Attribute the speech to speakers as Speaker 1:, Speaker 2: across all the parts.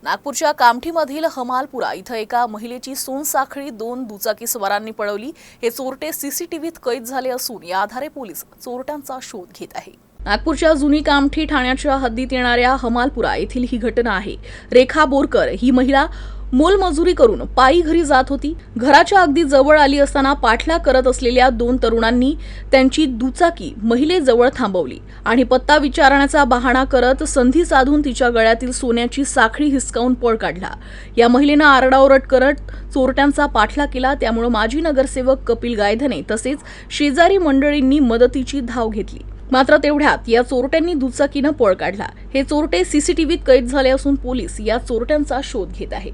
Speaker 1: नागपूरच्या कामठीमधील हमालपुरा इथं एका महिलेची सोनसाखळी 2 दुचाकी स्वारांनी पळवली। हे चोरटे सीसीटीव्हीत कैद झाले असून या आधारे पोलीस चोरट्यांचा शोध घेत आहे। नागपूरच्या जुनी कामठी ठाण्याच्या हद्दीत येणाऱ्या हमालपुरा येथील ही घटना आहे। रेखा बोरकर ही महिला मोलमजुरी करून पायी घरी जात होती। घराच्या अगदी जवळ आली असताना पाठलाग करत असलेल्या 2 तरुणांनी त्यांची दुचाकी महिलेजवळ थांबवली आणि पत्ता विचारण्याचा बहाणा करत संधी साधून तिच्या गळ्यातील सोन्याची साखळी हिसकावून पळ काढला। या महिलेनं आरडाओरड करत चोरट्यांचा पाठलाग केला, त्यामुळे माजी नगरसेवक कपिल गायधने तसेच शेजारी मंडळींनी मदतीची धाव घेतली। मात्र तेवढ्यात या चोरट्यांनी दुचाकीनं पळ काढला। हे चोरटे सीसीटीव्हीत कैद झाले असून पोलीस या चोरट्यांचा शोध घेत आहे।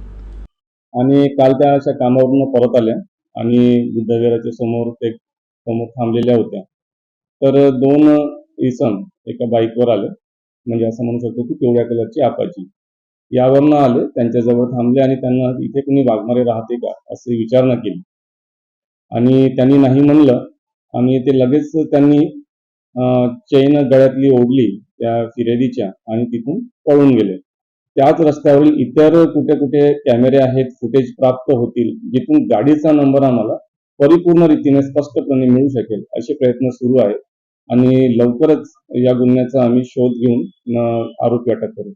Speaker 2: आणि काल त्या अशा कामावरून परत आल्या आणि बुद्धविहाराच्या समोर थांबलेल्या होत्या। तर 2 इसम एका बाईकवर आले, म्हणजे असं म्हणू शकतो की पिवळ्या कलरची अपाची यावरनं आले, त्यांच्याजवळ थांबले आणि त्यांना इथे कुणी वाघमारे राहते का अशी विचारणा केली आणि त्यांनी नाही म्हणलं आणि ते लगेच त्यांनी चेन गळ्यातली ओढली त्या फिर्यादीच्या आणि तिथून पळून गेले। त्याच रस्त्यावरील इतर कुठे कुठे कॅमेरे आहेत, फुटेज प्राप्त होतील, जिथून गाडीचा नंबर आम्हाला परिपूर्ण रीतीने स्पष्टपणे मिळू शकेल असे प्रयत्न सुरू आहेत आणि लवकरच या गुन्ह्याचा आम्ही शोध घेऊन आरोपी अटक करू।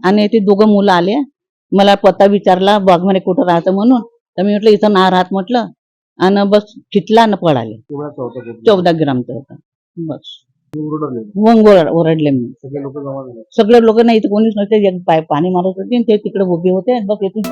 Speaker 3: आणि ते दोघं मुलं आले, मला पत्ता विचारला वाघमारे कुठं राहतं म्हणून, तर मी म्हटलं इथं ना राहत म्हटलं आणि बस चिटला न पळाले। 14 ग्रामचा होता बस। मग ओरडले मी, सगळे लोक नाही, इथं कोणीच नव्हते, पाणी मारत होते ते तिकडे उभे होते बस येथून